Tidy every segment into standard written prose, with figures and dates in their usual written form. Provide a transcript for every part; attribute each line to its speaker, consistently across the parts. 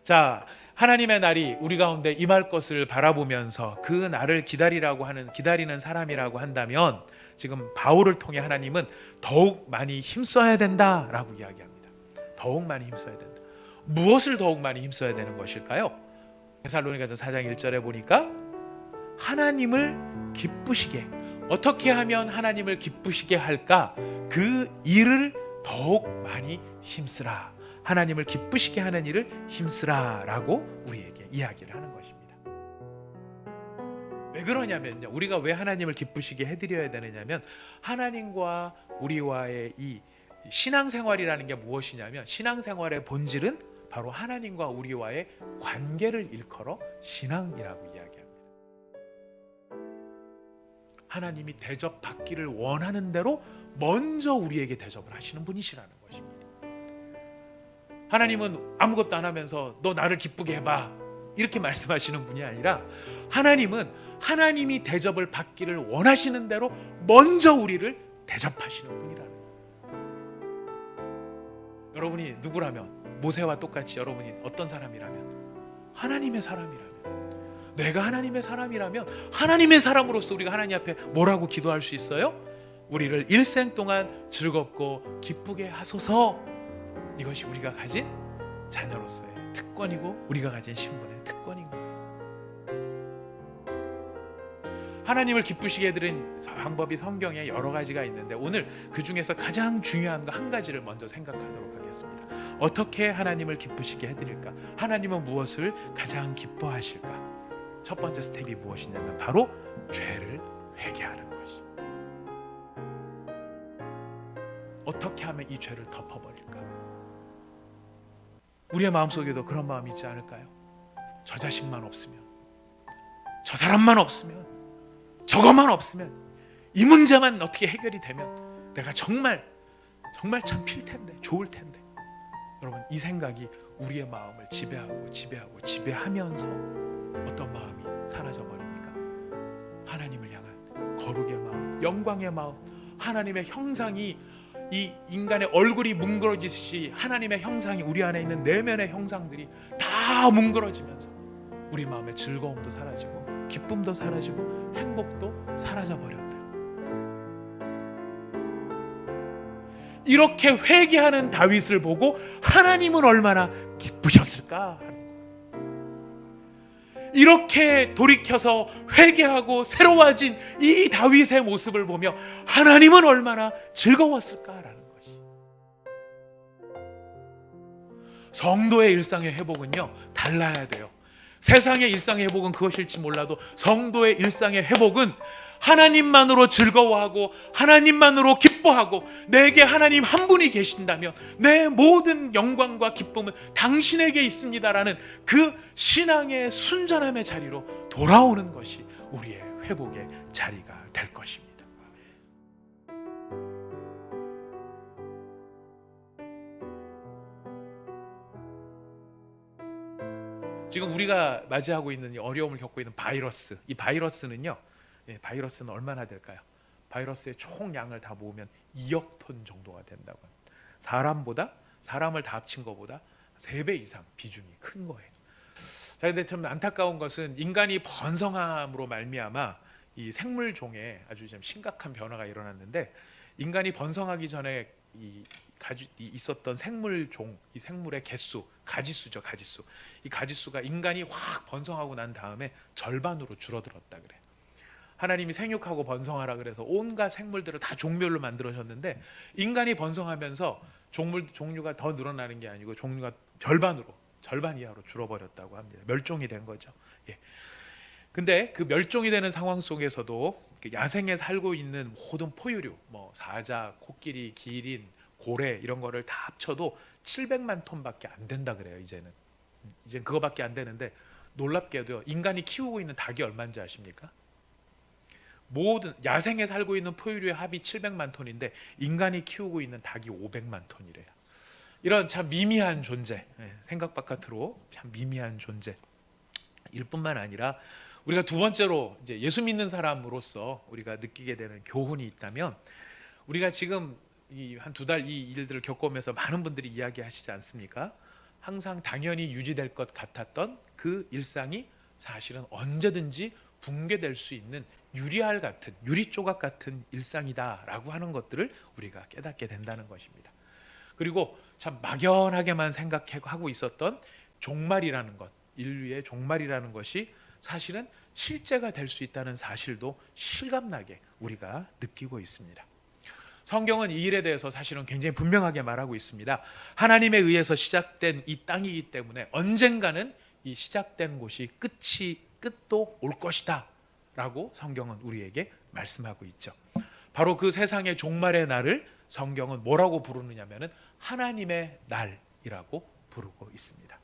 Speaker 1: 자, 하나님의 날이 우리 가운데 임할 것을 바라보면서 그 날을 기다리는 사람이라고 한다면, 지금 바울을 통해 하나님은 더욱 많이 힘써야 된다라고 이야기합니다. 더욱 많이 힘써야 된다. 무엇을 더욱 많이 힘써야 되는 것일까요? 데살로니가서 4장 1절에 보니까 하나님을 기쁘시게, 어떻게 하면 하나님을 기쁘시게 할까? 그 일을 더욱 많이 힘쓰라. 하나님을 기쁘시게 하는 일을 힘쓰라라고 우리에게 이야기를 하는 것입니다. 왜 그러냐면요, 우리가 왜 하나님을 기쁘시게 해드려야 되느냐면, 하나님과 우리와의 이 신앙생활이라는 게 무엇이냐면, 신앙생활의 본질은 바로 하나님과 우리와의 관계를 일컬어 신앙이라고 이야기합니다. 하나님이 대접받기를 원하는 대로 먼저 우리에게 대접을 하시는 분이시라는 것입니다. 하나님은 아무것도 안 하면서 너 나를 기쁘게 해봐 이렇게 말씀하시는 분이 아니라, 하나님은 하나님이 대접을 받기를 원하시는 대로 먼저 우리를 대접하시는 분이라는 거예요. 여러분이 누구라면, 모세와 똑같이 여러분이 어떤 사람이라면, 하나님의 사람이라면, 내가 하나님의 사람이라면, 하나님의 사람으로서 우리가 하나님 앞에 뭐라고 기도할 수 있어요? 우리를 일생 동안 즐겁고 기쁘게 하소서. 이것이 우리가 가진 자녀로서의 특권이고 우리가 가진 신분의 특권인 거예요. 하나님을 기쁘시게 해드린 방법이 성경에 여러 가지가 있는데, 오늘 그 중에서 가장 중요한 거 한 가지를 먼저 생각하도록 하겠습니다. 어떻게 하나님을 기쁘시게 해드릴까? 하나님은 무엇을 가장 기뻐하실까? 첫 번째 스텝이 무엇이냐면 바로 죄를 회개하는 것이. 어떻게 하면 이 죄를 덮어버릴까? 우리의 마음속에도 그런 마음이 있지 않을까요? 저 자식만 없으면, 저 사람만 없으면, 저것만 없으면, 이 문제만 어떻게 해결이 되면 내가 정말 참 필 텐데, 좋을 텐데. 여러분, 이 생각이 우리의 마음을 지배하면서 어떤 마음이 사라져 버립니까? 하나님을 향한 거룩의 마음, 영광의 마음, 하나님의 형상이, 이 인간의 얼굴이 뭉그러지듯이 하나님의 형상이, 우리 안에 있는 내면의 형상들이 다 뭉그러지면서 우리 마음의 즐거움도 사라지고 기쁨도 사라지고 행복도 사라져 버렸다. 이렇게 회개하는 다윗을 보고 하나님은 얼마나 기쁘셨을까? 이렇게 돌이켜서 회개하고 새로워진 이 다윗의 모습을 보며 하나님은 얼마나 즐거웠을까라는 것이. 성도의 일상의 회복은요, 달라야 돼요. 세상의 일상의 회복은 그것일지 몰라도 성도의 일상의 회복은 하나님만으로 즐거워하고 하나님만으로 기뻐하고, 내게 하나님 한 분이 계신다면 내 모든 영광과 기쁨은 당신에게 있습니다라는 그 신앙의 순전함의 자리로 돌아오는 것이 우리의 회복의 자리가 될 것입니다. 지금 우리가 맞이하고 있는 이 어려움을 겪고 있는 바이러스, 이 바이러스는요, 바이러스는 얼마나 될까요? 바이러스의 총 양을 다 모으면 2억 톤 정도가 된다고 합니다. 사람을 다 합친 것보다 3배 이상 비중이 큰 거예요. 자, 근데 참 안타까운 것은 인간이 번성함으로 말미암아 이 생물종에 아주 좀 심각한 변화가 일어났는데, 인간이 번성하기 전에 있었던 생물종, 이 생물의 개수, 가지수죠, 가지수. 이 가지수가 인간이 확 번성하고 난 다음에 절반으로 줄어들었다 그래. 하나님이 생육하고 번성하라 그래서 온갖 생물들을 다 종묘를 만들어셨는데, 인간이 번성하면서 종류가 더 늘어나는 게 아니고 종류가 절반 이하로 줄어버렸다고 합니다. 멸종이 된 거죠. 예. 근데 그 멸종이 되는 상황 속에서도 야생에 살고 있는 모든 포유류, 뭐 사자, 코끼리, 기린, 고래 이런 거를 다 합쳐도 700만 톤밖에 안 된다 그래요. 이제는 그거밖에 안 되는데, 놀랍게도요, 인간이 키우고 있는 닭이 얼마인지 아십니까? 모든 야생에 살고 있는 포유류의 합이 700만 톤인데 인간이 키우고 있는 닭이 500만 톤이래요. 이런 참 미미한 존재, 생각 바깥으로 참 미미한 존재 일 뿐만 아니라 우리가 두 번째로 이제 예수 믿는 사람으로서 우리가 느끼게 되는 교훈이 있다면, 우리가 지금 이 한 두 달 이 일들을 겪어오면서 많은 분들이 이야기하시지 않습니까? 항상 당연히 유지될 것 같았던 그 일상이 사실은 언제든지 붕괴될 수 있는 유리알 같은, 유리 조각 같은 일상이다라고 하는 것들을 우리가 깨닫게 된다는 것입니다. 그리고 참 막연하게만 생각하고 있었던 종말이라는 것, 인류의 종말이라는 것이 사실은 실제가 될 수 있다는 사실도 실감나게 우리가 느끼고 있습니다. 성경은 이 일에 대해서 사실은 굉장히 분명하게 말하고 있습니다. 하나님에 의해서 시작된 이 땅이기 때문에 언젠가는 이 시작된 곳이 끝도 올 것이다 라고 성경은 우리에게 말씀하고 있죠. 바로 그 세상의 종말의 날을 성경은 뭐라고 부르느냐면은 하나님의 날이라고 부르고 있습니다.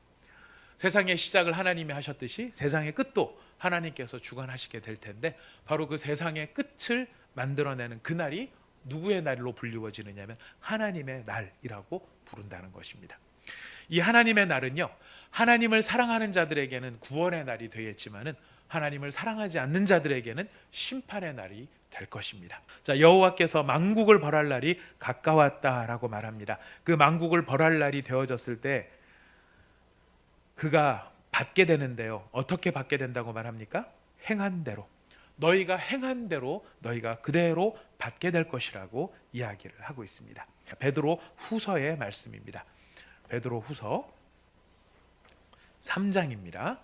Speaker 1: 세상의 시작을 하나님이 하셨듯이 세상의 끝도 하나님께서 주관하시게 될 텐데, 바로 그 세상의 끝을 만들어내는 그날이 누구의 날로 불리워지느냐면 하나님의 날이라고 부른다는 것입니다. 이 하나님의 날은요, 하나님을 사랑하는 자들에게는 구원의 날이 되겠지만은 하나님을 사랑하지 않는 자들에게는 심판의 날이 될 것입니다. 자, 여호와께서 만국을 벌할 날이 가까웠다라고 말합니다. 그 만국을 벌할 날이 되어졌을 때 그가 받게 되는데요, 어떻게 받게 된다고 말합니까? 행한 대로, 너희가 행한 대로 너희가 그대로 받게 될 것이라고 이야기를 하고 있습니다. 베드로 후서의 말씀입니다. 베드로 후서 3장입니다.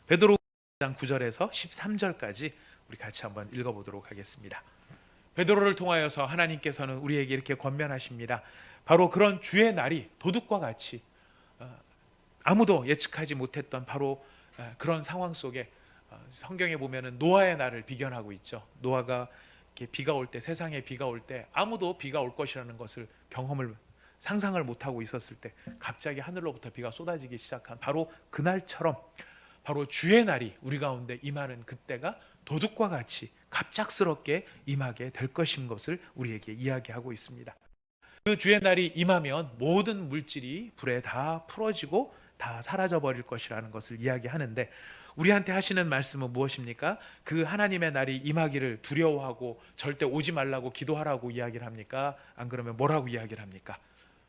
Speaker 1: 베드로 3장 9절에서 13절까지 우리 같이 한번 읽어보도록 하겠습니다. 베드로를 통하여서 하나님께서는 우리에게 이렇게 권면하십니다. 바로 그런 주의 날이 도둑과 같이 아무도 예측하지 못했던 바로 그런 상황 속에 성경에 보면은 노아의 날을 비견하고 있죠. 노아가 이렇게 비가 올 때, 세상에 비가 올 때 아무도 비가 올 것이라는 것을 상상을 못하고 있었을 때 갑자기 하늘로부터 비가 쏟아지기 시작한 바로 그날처럼, 바로 주의 날이 우리 가운데 임하는 그때가 도둑과 같이 갑작스럽게 임하게 될 것인 것을 우리에게 이야기하고 있습니다. 그 주의 날이 임하면 모든 물질이 불에 다 풀어지고 다 사라져버릴 것이라는 것을 이야기하는데, 우리한테 하시는 말씀은 무엇입니까? 그 하나님의 날이 임하기를 두려워하고 절대 오지 말라고 기도하라고 이야기를 합니까? 안 그러면 뭐라고 이야기를 합니까?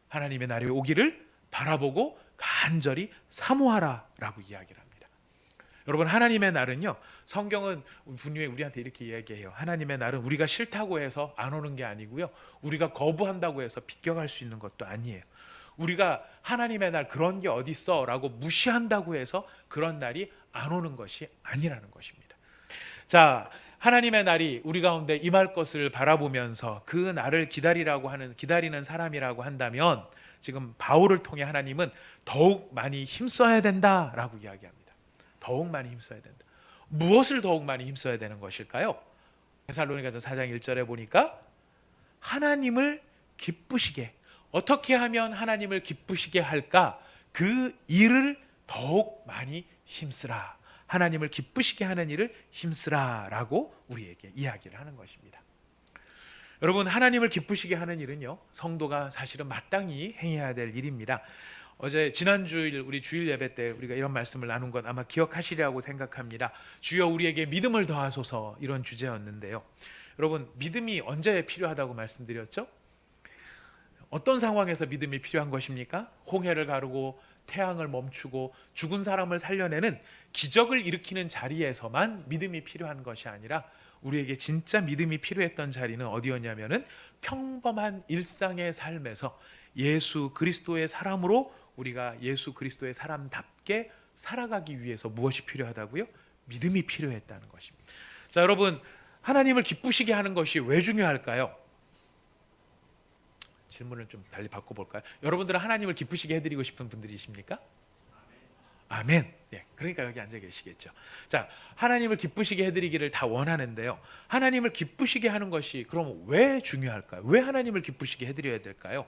Speaker 1: 하나님의 날이 오기를 바라보고 간절히 사모하라라고 이야기를 합니다. 여러분, 하나님의 날은요, 성경은 분명히 우리한테 이렇게 이야기해요. 하나님의 날은 우리가 싫다고 해서 안 오는 게 아니고요, 우리가 거부한다고 해서 비껴갈 수 있는 것도 아니에요. 우리가 하나님의 날 그런 게 어딨어 라고 무시한다고 해서 그런 날이 안 오는 것이 아니라는 것입니다. 자, 하나님의 날이 우리 가운데 임할 것을 바라보면서 그 날을 기다리는 사람이라고 한다면, 지금 바울을 통해 하나님은 더욱 많이 힘써야 된다라고 이야기합니다. 더욱 많이 힘써야 된다. 무엇을 더욱 많이 힘써야 되는 것일까요? 데살로니가서 4장 1절에 보니까 하나님을 기쁘시게, 어떻게 하면 하나님을 기쁘시게 할까? 그 일을 더욱 많이 힘쓰라. 하나님을 기쁘시게 하는 일을 힘쓰라라고 우리에게 이야기를 하는 것입니다. 여러분, 하나님을 기쁘시게 하는 일은요, 성도가 사실은 마땅히 행해야 될 일입니다. 지난주일 우리 주일 예배 때 우리가 이런 말씀을 나눈 것 아마 기억하시리라고 생각합니다. 주여 우리에게 믿음을 더하소서, 이런 주제였는데요. 여러분, 믿음이 언제 필요하다고 말씀드렸죠? 어떤 상황에서 믿음이 필요한 것입니까? 홍해를 가르고 태양을 멈추고 죽은 사람을 살려내는 기적을 일으키는 자리에서만 믿음이 필요한 것이 아니라, 우리에게 진짜 믿음이 필요했던 자리는 어디였냐면은 평범한 일상의 삶에서 예수 그리스도의 사람으로 우리가 예수 그리스도의 사람답게 살아가기 위해서 무엇이 필요하다고요? 믿음이 필요했다는 것입니다. 자, 여러분, 하나님을 기쁘시게 하는 것이 왜 중요할까요? 질문을 좀 달리 바꿔볼까요? 여러분들은 하나님을 기쁘시게 해드리고 싶은 분들이십니까? 아멘. 네, 그러니까 여기 앉아 계시겠죠. 자, 하나님을 기쁘시게 해드리기를 다 원하는데요, 하나님을 기쁘시게 하는 것이 그럼 왜 중요할까요? 왜 하나님을 기쁘시게 해드려야 될까요?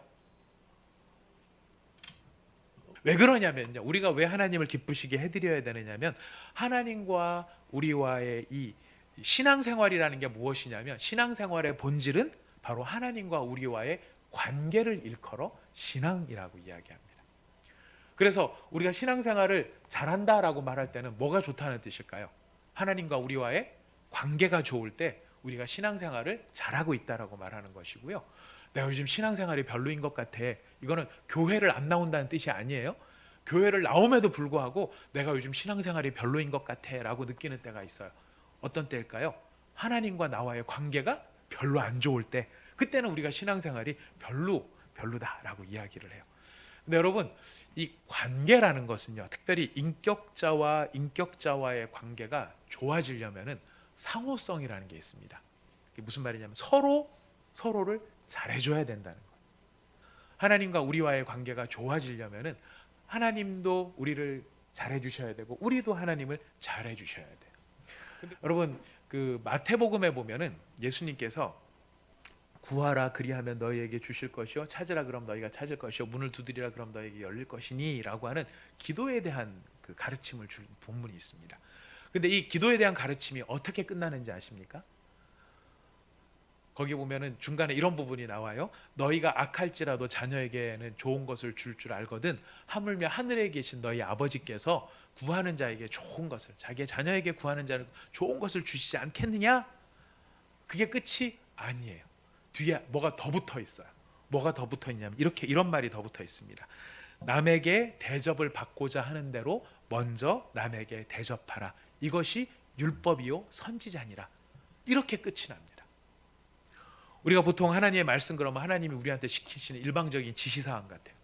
Speaker 1: 왜 그러냐면요, 우리가 왜 하나님을 기쁘시게 해드려야 되느냐면, 하나님과 우리와의 이 신앙생활이라는 게 무엇이냐면, 신앙생활의 본질은 바로 하나님과 우리와의 관계를 일컬어 신앙이라고 이야기합니다. 그래서 우리가 신앙생활을 잘한다라고 말할 때는 뭐가 좋다는 뜻일까요? 하나님과 우리와의 관계가 좋을 때 우리가 신앙생활을 잘하고 있다라고 말하는 것이고요. 내가 요즘 신앙생활이 별로인 것 같아. 이거는 교회를 안 나온다는 뜻이 아니에요. 교회를 나옴에도 불구하고 내가 요즘 신앙생활이 별로인 것 같아 라고 느끼는 때가 있어요. 어떤 때일까요? 하나님과 나와의 관계가 별로 안 좋을 때, 그때는 우리가 신앙생활이 별로다라고 이야기를 해요. 근데 여러분, 이 관계라는 것은요, 특별히 인격자와의 관계가 좋아지려면은 상호성이라는 게 있습니다. 그게 무슨 말이냐면 서로를 잘해줘야 된다는 거예요. 하나님과 우리와의 관계가 좋아지려면은 하나님도 우리를 잘해주셔야 되고 우리도 하나님을 잘해주셔야 돼요. 여러분, 그 마태복음에 보면은 예수님께서 구하라 그리하면 너희에게 주실 것이요 찾으라 그럼 너희가 찾을 것이요 문을 두드리라 그럼 너희에게 열릴 것이니라고 하는 기도에 대한 그 가르침을 준 본문이 있습니다. 근데 이 기도에 대한 가르침이 어떻게 끝나는지 아십니까? 거기 보면은 중간에 이런 부분이 나와요. 너희가 악할지라도 자녀에게는 좋은 것을 줄 알거든 하물며 하늘에 계신 너희 아버지께서 구하는 자에게 좋은 것을, 자기의 자녀에게 구하는 자는 좋은 것을 주시지 않겠느냐? 그게 끝이 아니에요. 뒤에 뭐가 더 붙어 있어요. 뭐가 더 붙어 있냐면 이런 말이 더 붙어 있습니다. 남에게 대접을 받고자 하는 대로 먼저 남에게 대접하라. 이것이 율법이요 선지자니라. 이렇게 끝이 납니다. 우리가 보통 하나님의 말씀 그러면 하나님이 우리한테 시키시는 일방적인 지시사항 같아요.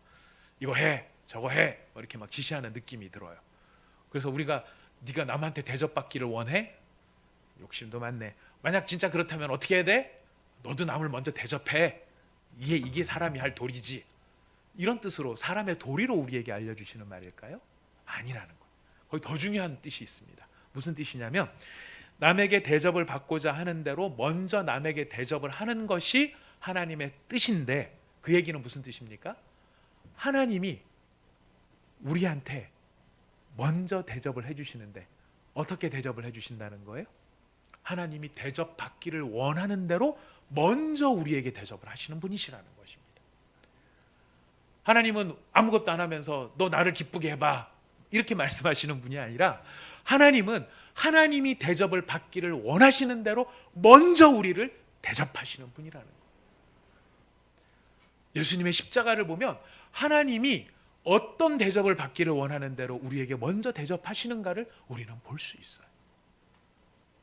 Speaker 1: 이거 해, 저거 해, 이렇게 막 지시하는 느낌이 들어요. 그래서 우리가 네가 남한테 대접받기를 원해? 욕심도 많네. 만약 진짜 그렇다면 어떻게 해야 돼? 너도 남을 먼저 대접해. 이게 사람이 할 도리지. 이런 뜻으로 사람의 도리로 우리에게 알려주시는 말일까요? 아니라는 거예요. 거기 더 중요한 뜻이 있습니다. 무슨 뜻이냐면 남에게 대접을 받고자 하는 대로 먼저 남에게 대접을 하는 것이 하나님의 뜻인데, 그 얘기는 무슨 뜻입니까? 하나님이 우리한테 먼저 대접을 해주시는데 어떻게 대접을 해주신다는 거예요? 하나님이 대접받기를 원하는 대로 먼저 우리에게 대접을 하시는 분이시라는 것입니다. 하나님은 아무것도 안 하면서 너 나를 기쁘게 해봐 이렇게 말씀하시는 분이 아니라 하나님은 하나님이 대접을 받기를 원하시는 대로 먼저 우리를 대접하시는 분이라는 거예요. 예수님의 십자가를 보면 하나님이 어떤 대접을 받기를 원하는 대로 우리에게 먼저 대접하시는가를 우리는 볼 수 있어요.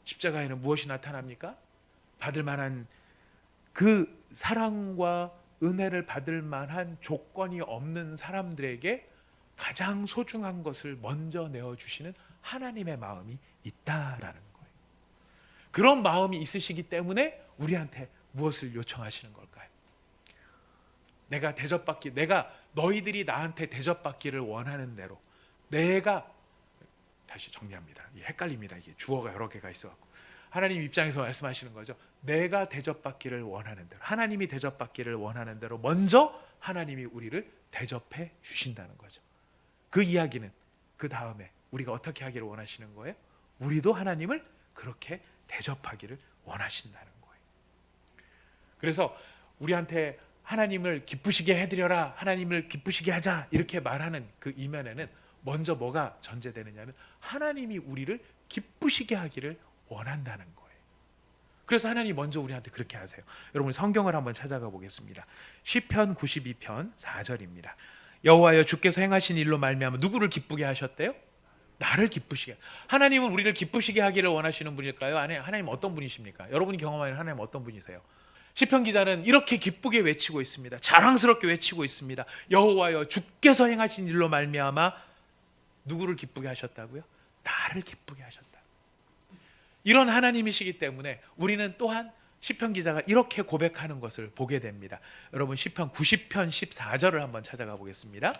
Speaker 1: 십자가에는 무엇이 나타납니까? 받을 만한 그 사랑과 은혜를 받을 만한 조건이 없는 사람들에게 가장 소중한 것을 먼저 내어주시는 하나님의 마음이 있다라는 거예요. 그런 마음이 있으시기 때문에 우리한테 무엇을 요청하시는 걸까요? 내가 너희들이 나한테 대접받기를 원하는 대로 다시 정리합니다. 헷갈립니다. 이게 주어가 여러 개가 있어갖고 하나님 입장에서 말씀하시는 거죠. 내가 대접받기를 원하는 대로, 하나님이 대접받기를 원하는 대로 먼저 하나님이 우리를 대접해 주신다는 거죠. 그 이야기는 그 다음에 우리가 어떻게 하기를 원하시는 거예요? 우리도 하나님을 그렇게 대접하기를 원하신다는 거예요. 그래서 우리한테 하나님을 기쁘시게 해드려라, 하나님을 기쁘시게 하자 이렇게 말하는 그 이면에는 먼저 뭐가 전제되느냐면 하나님이 우리를 기쁘시게 하기를 원한다는 거예요. 그래서 하나님이 먼저 우리한테 그렇게 하세요. 여러분 성경을 한번 찾아가 보겠습니다. 시편 92편 4절입니다. 여호와여 주께서 행하신 일로 말미암아 누구를 기쁘게 하셨대요? 나를 기쁘시게. 하나님은 우리를 기쁘시게 하기를 원하시는 분일까요? 아니, 하나님 어떤 분이십니까? 여러분이 경험하는 하나님 어떤 분이세요? 시편 기자는 이렇게 기쁘게 외치고 있습니다. 자랑스럽게 외치고 있습니다. 여호와여 주께서 행하신 일로 말미암아 누구를 기쁘게 하셨다고요? 나를 기쁘게 하셨다. 이런 하나님이시기 때문에 우리는 또한 시편 기자가 이렇게 고백하는 것을 보게 됩니다. 여러분 시편 90편 14절을 한번 찾아가 보겠습니다.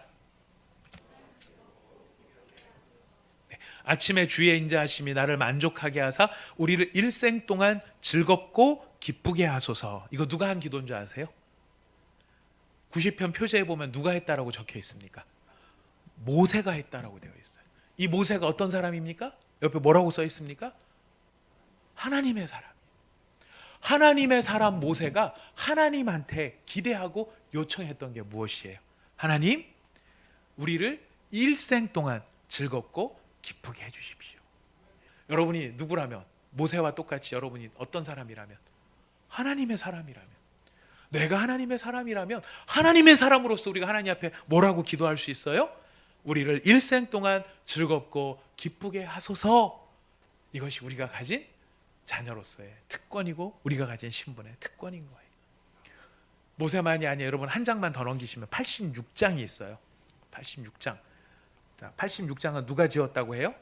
Speaker 1: 아침에 주의 인자하심이 나를 만족하게 하사 우리를 일생 동안 즐겁고 기쁘게 하소서. 이거 누가 한 기도인 줄 아세요? 90편 표제에 보면 누가 했다라고 적혀 있습니까? 모세가 했다라고 되어 있어요. 이 모세가 어떤 사람입니까? 옆에 뭐라고 써 있습니까? 하나님의 사람. 하나님의 사람 모세가 하나님한테 기대하고 요청했던 게 무엇이에요? 하나님, 우리를 일생 동안 즐겁고 기쁘게 해주십시오. 여러분이 누구라면, 모세와 똑같이 여러분이 어떤 사람이라면, 하나님의 사람이라면, 내가 하나님의 사람이라면 하나님의 사람으로서 우리가 하나님 앞에 뭐라고 기도할 수 있어요? 우리를 일생 동안 즐겁고 기쁘게 하소서. 이것이 우리가 가진 자녀로서의 특권이고 우리가 가진 신분의 특권인 거예요. 모세만이 아니에요. 여러분 한 장만 더 넘기시면 86장이 있어요. 86장. 자, 86장은 누가 지었다고 해요?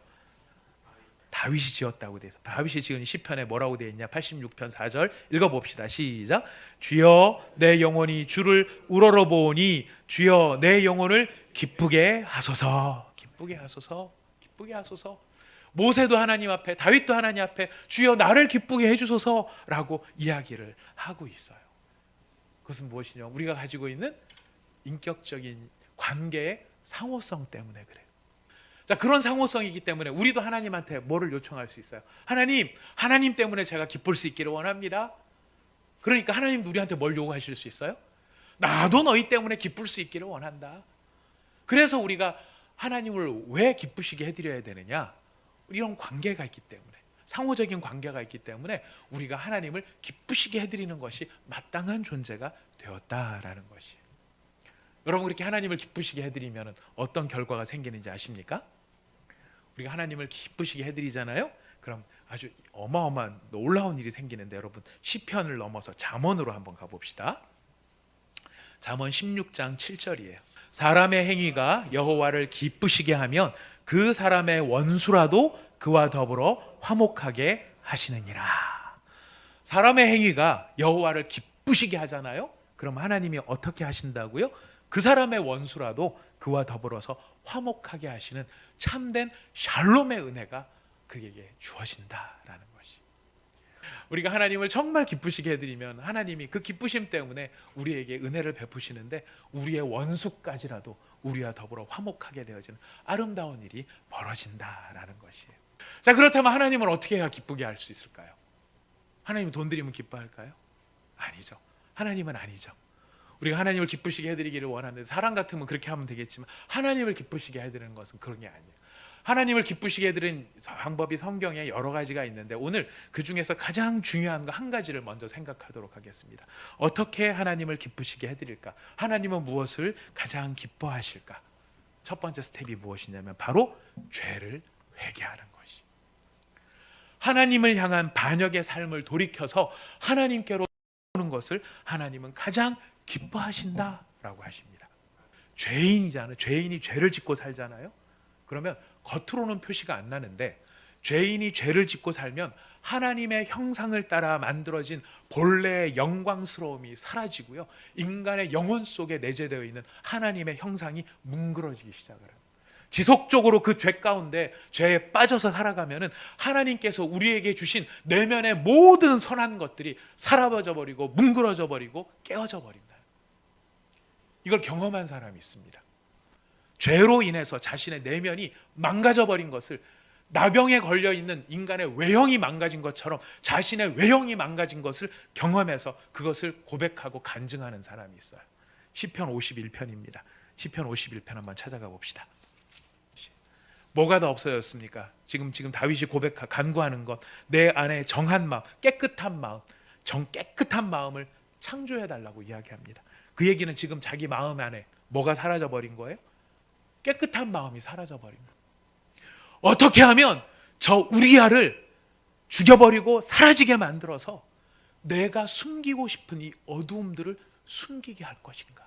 Speaker 1: 다윗이 지었다고 돼 있어요. 다윗이 지은 시편에 뭐라고 되어 있냐? 86편 4절 읽어봅시다. 시작. 주여 내 영혼이 주를 우러러보니 주여 내 영혼을 기쁘게 하소서. 기쁘게 하소서. 기쁘게 하소서. 모세도 하나님 앞에, 다윗도 하나님 앞에 주여 나를 기쁘게 해주소서라고 이야기를 하고 있어요. 그것은 무엇이냐? 우리가 가지고 있는 인격적인 관계의 상호성 때문에 그래요. 자, 그런 상호성이기 때문에 우리도 하나님한테 뭐를 요청할 수 있어요? 하나님 때문에 제가 기쁠 수 있기를 원합니다. 그러니까 하나님도 우리한테 뭘 요구하실 수 있어요? 나도 너희 때문에 기쁠 수 있기를 원한다. 그래서 우리가 하나님을 왜 기쁘시게 해드려야 되느냐? 이런 관계가 있기 때문에, 상호적인 관계가 있기 때문에 우리가 하나님을 기쁘시게 해드리는 것이 마땅한 존재가 되었다라는 것이에요. 여러분, 그렇게 하나님을 기쁘시게 해드리면 어떤 결과가 생기는지 아십니까? 우리가 하나님을 기쁘시게 해드리잖아요. 그럼 아주 어마어마한 놀라운 일이 생기는데, 여러분 시편을 넘어서 잠언으로 한번 가봅시다. 잠언 16장 7절이에요. 사람의 행위가 여호와를 기쁘시게 하면 그 사람의 원수라도 그와 더불어 화목하게 하시느니라. 사람의 행위가 여호와를 기쁘시게 하잖아요. 그럼 하나님이 어떻게 하신다고요? 그 사람의 원수라도 그와 더불어서 화목하게 하시는 참된 샬롬의 은혜가 그에게 주어진다라는 것이. 우리가 하나님을 정말 기쁘시게 해드리면 하나님이 그 기쁘심 때문에 우리에게 은혜를 베푸시는데, 우리의 원수까지라도 우리와 더불어 화목하게 되어지는 아름다운 일이 벌어진다라는 것이에요. 자, 그렇다면 하나님을 어떻게 해야 기쁘게 할 수 있을까요? 하나님 돈 드리면 기뻐할까요? 아니죠. 하나님은 아니죠. 우리가 하나님을 기쁘시게 해드리기를 원하는데, 사람 같으면 그렇게 하면 되겠지만 하나님을 기쁘시게 해드리는 것은 그런 게 아니에요. 하나님을 기쁘시게 해드리는 방법이 성경에 여러 가지가 있는데, 오늘 그 중에서 가장 중요한 거 한 가지를 먼저 생각하도록 하겠습니다. 어떻게 하나님을 기쁘시게 해드릴까? 하나님은 무엇을 가장 기뻐하실까? 첫 번째 스텝이 무엇이냐면 바로 죄를 회개하는 것이. 하나님을 향한 반역의 삶을 돌이켜서 하나님께로 오는 것을 하나님은 가장 기뻐하신다라고 하십니다. 죄인이잖아요. 죄인이 죄를 짓고 살잖아요. 그러면 겉으로는 표시가 안 나는데, 죄인이 죄를 짓고 살면 하나님의 형상을 따라 만들어진 본래의 영광스러움이 사라지고요, 인간의 영혼 속에 내재되어 있는 하나님의 형상이 뭉그러지기 시작을 합니다. 지속적으로 그 죄 가운데 죄에 빠져서 살아가면은 하나님께서 우리에게 주신 내면의 모든 선한 것들이 사라져 버리고 뭉그러져 버리고 깨어져 버린다. 이걸 경험한 사람이 있습니다. 죄로 인해서 자신의 내면이 망가져 버린 것을, 나병에 걸려 있는 인간의 외형이 망가진 것처럼 자신의 외형이 망가진 것을 경험해서 그것을 고백하고 간증하는 사람이 있어요. 시편 51편입니다. 시편 51편 한번 찾아가 봅시다. 뭐가 더 없어졌습니까? 지금 다윗이 간구하는 것, 내 안에 정한 마음, 깨끗한 마음, 깨끗한 마음을 창조해 달라고 이야기합니다. 그 얘기는 지금 자기 마음 안에 뭐가 사라져 버린 거예요? 깨끗한 마음이 사라져 버린 거예요. 어떻게 하면 저 우리아를 죽여버리고 사라지게 만들어서 내가 숨기고 싶은 이 어두움들을 숨기게 할 것인가?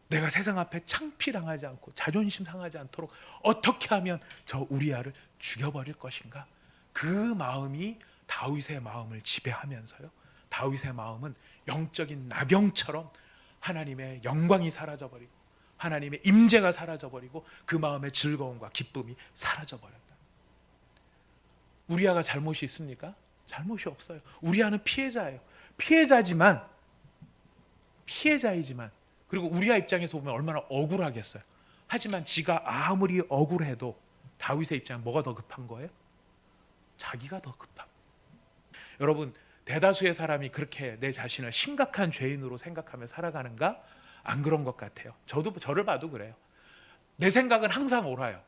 Speaker 1: 내가 세상 앞에 창피당하지 않고 자존심 상하지 않도록 어떻게 하면 저 우리아를 죽여버릴 것인가? 그 마음이 다윗의 마음을 지배하면서요, 다윗의 마음은 영적인 나병처럼 하나님의 영광이 사라져버리고 하나님의 임재가 사라져버리고 그 마음의 즐거움과 기쁨이 사라져버렸다. 우리아가 잘못이 있습니까? 잘못이 없어요. 우리아는 피해자예요. 피해자이지만 그리고 우리아 입장에서 보면 얼마나 억울하겠어요. 하지만 지가 아무리 억울해도 다윗의 입장은 뭐가 더 급한 거예요? 자기가 더 급합니다. 여러분, 대다수의 사람이 그렇게 내 자신을 심각한 죄인으로 생각하며 살아가는가? 안 그런 것 같아요. 저를 봐도 그래요. 내 생각은 항상 옳아요.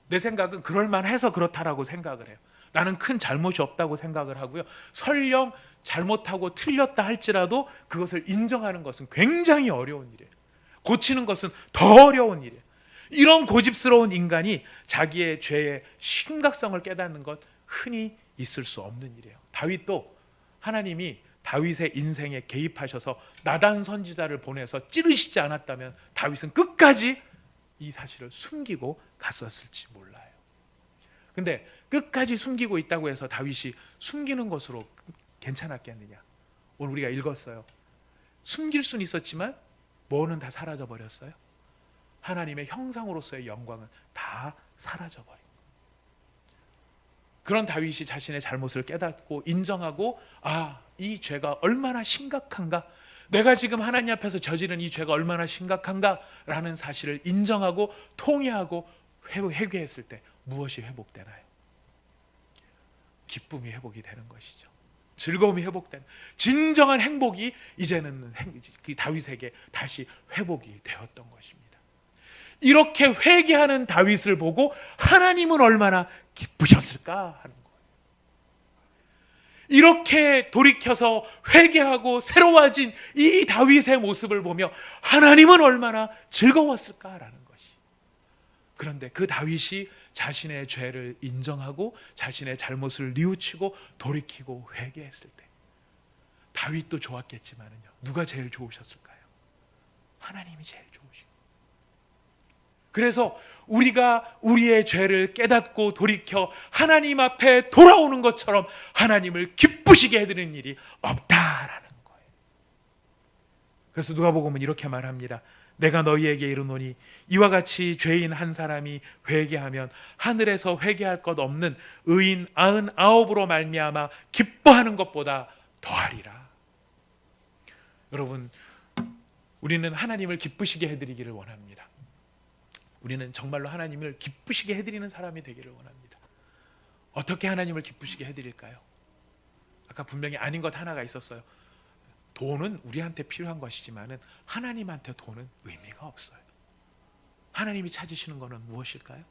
Speaker 1: 내 생각은 그럴만해서 그렇다라고 생각을 해요. 나는 큰 잘못이 없다고 생각을 하고요. 설령 잘못하고 틀렸다 할지라도 그것을 인정하는 것은 굉장히 어려운 일이에요. 고치는 것은 더 어려운 일이에요. 이런 고집스러운 인간이 자기의 죄의 심각성을 깨닫는 것 흔히 있을 수 없는 일이에요. 다윗도 하나님이 다윗의 인생에 개입하셔서 나단 선지자를 보내서 찌르시지 않았다면 다윗은 끝까지 이 사실을 숨기고 갔었을지 몰라요. 근데 끝까지 숨기고 있다고 해서 다윗이 숨기는 것으로 괜찮았겠느냐? 오늘 우리가 읽었어요. 숨길 수는 있었지만 뭐는 다 사라져 버렸어요. 하나님의 형상으로서의 영광은 다 사라져 버린. 그런 다윗이 자신의 잘못을 깨닫고 인정하고, 이 죄가 얼마나 심각한가, 내가 지금 하나님 앞에서 저지른 이 죄가 얼마나 심각한가라는 사실을 인정하고 통회하고 회개했을 때 무엇이 회복되나요? 기쁨이 회복이 되는 것이죠. 즐거움이 회복되는, 진정한 행복이 이제는 다윗에게 다시 회복이 되었던 것입니다. 이렇게 회개하는 다윗을 보고 하나님은 얼마나 기쁘셨을까 하는 거예요. 이렇게 돌이켜서 회개하고 새로워진 이 다윗의 모습을 보며 하나님은 얼마나 즐거웠을까라는 것이. 그런데 그 다윗이 자신의 죄를 인정하고 자신의 잘못을 뉘우치고 돌이키고 회개했을 때 다윗도 좋았겠지만요, 누가 제일 좋으셨을까요? 하나님이 제일 좋으시고. 그래서 우리가 우리의 죄를 깨닫고 돌이켜 하나님 앞에 돌아오는 것처럼 하나님을 기쁘시게 해드리는 일이 없다라는 거예요. 그래서 누가복음은 이렇게 말합니다. 내가 너희에게 이르노니 이와 같이 죄인 한 사람이 회개하면 하늘에서 회개할 것 없는 의인 99으로 말미암아 기뻐하는 것보다 더하리라. 여러분, 우리는 하나님을 기쁘시게 해드리기를 원합니다. 우리는 정말로 하나님을 기쁘시게 해드리는 사람이 되기를 원합니다. 어떻게 하나님을 기쁘시게 해드릴까요? 아까 분명히 아닌 것 하나가 있었어요. 돈은 우리한테 필요한 것이지만은 하나님한테 돈은 의미가 없어요. 하나님이 찾으시는 것은 무엇일까요?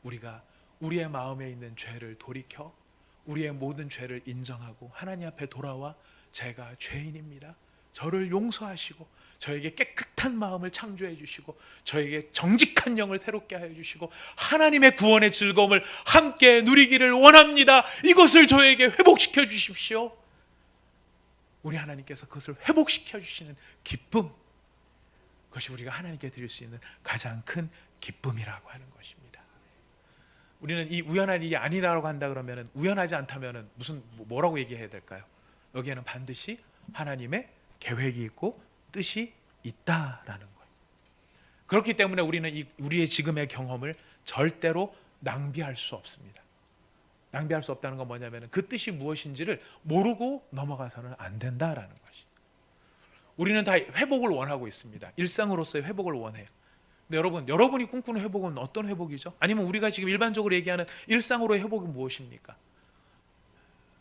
Speaker 1: 우리가 우리의 마음에 있는 죄를 돌이켜 우리의 모든 죄를 인정하고 하나님 앞에 돌아와 제가 죄인입니다, 저를 용서하시고 저에게 깨끗한 마음을 창조해 주시고 저에게 정직한 영을 새롭게 하여 주시고 하나님의 구원의 즐거움을 함께 누리기를 원합니다, 이것을 저에게 회복시켜 주십시오. 우리 하나님께서 그것을 회복시켜 주시는 기쁨, 그것이 우리가 하나님께 드릴 수 있는 가장 큰 기쁨이라고 하는 것입니다. 우리는 이 우연한 일이 아니라고 한다 그러면, 우연하지 않다면 무슨 뭐라고 얘기해야 될까요? 여기에는 반드시 하나님의 계획이 있고 뜻이 있다라는 거예요. 그렇기 때문에 우리는 우리의 지금의 경험을 절대로 낭비할 수 없습니다. 낭비할 수 없다는 건 뭐냐면 그 뜻이 무엇인지를 모르고 넘어가서는 안 된다라는 것이. 우리는 다 회복을 원하고 있습니다. 일상으로서의 회복을 원해요. 근데 여러분이 꿈꾸는 회복은 어떤 회복이죠? 아니면 우리가 지금 일반적으로 얘기하는 일상으로의 회복은 무엇입니까?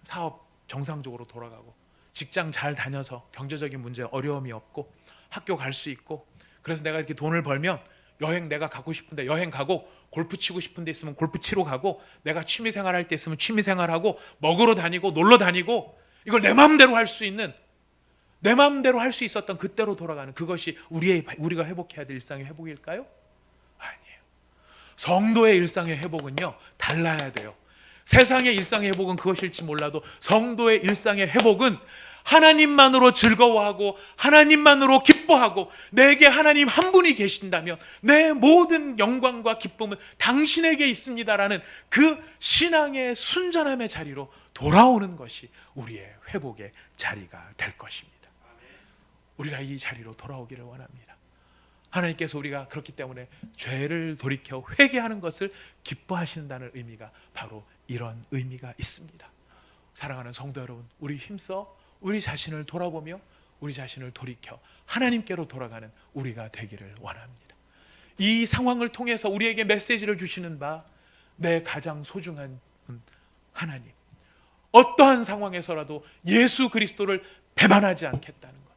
Speaker 1: 사업 정상적으로 돌아가고, 직장 잘 다녀서 경제적인 문제 어려움이 없고, 학교 갈 수 있고, 그래서 내가 이렇게 돈을 벌면 여행 내가 가고 싶은데 여행 가고, 골프 치고 싶은 데 있으면 골프 치러 가고, 내가 취미 생활할 때 있으면 취미 생활하고, 먹으러 다니고 놀러 다니고, 이걸 내 마음대로 할 수 있는, 내 마음대로 할 수 있었던 그때로 돌아가는, 그것이 우리가 회복해야 될 일상의 회복일까요? 아니에요. 성도의 일상의 회복은요, 달라야 돼요. 세상의 일상의 회복은 그것일지 몰라도 성도의 일상의 회복은 하나님만으로 즐거워하고 하나님만으로 기뻐하고, 내게 하나님 한 분이 계신다면 내 모든 영광과 기쁨은 당신에게 있습니다라는 그 신앙의 순전함의 자리로 돌아오는 것이 우리의 회복의 자리가 될 것입니다. 우리가 이 자리로 돌아오기를 원합니다. 하나님께서 우리가 그렇기 때문에 죄를 돌이켜 회개하는 것을 기뻐하신다는 의미가 바로 이런 의미가 있습니다. 사랑하는 성도 여러분, 우리 힘써 우리 자신을 돌아보며 우리 자신을 돌이켜 하나님께로 돌아가는 우리가 되기를 원합니다. 이 상황을 통해서 우리에게 메시지를 주시는 바, 내 가장 소중한 분 하나님, 어떠한 상황에서라도 예수 그리스도를 배반하지 않겠다는 것.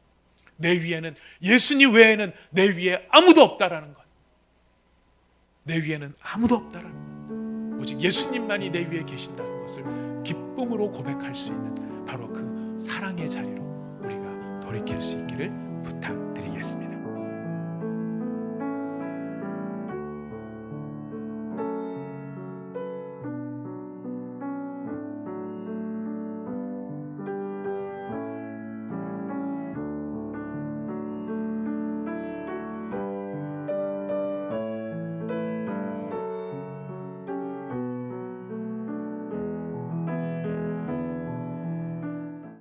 Speaker 1: 내 위에는 예수님 외에는 내 위에 아무도 없다라는 것. 내 위에는 아무도 없다라는 것. 오직 예수님만이 내 위에 계신다는 것을 기쁨으로 고백할 수 있는 바로 그 사랑의 자리로 우리가 돌이킬 수 있기를 부탁드리겠습니다.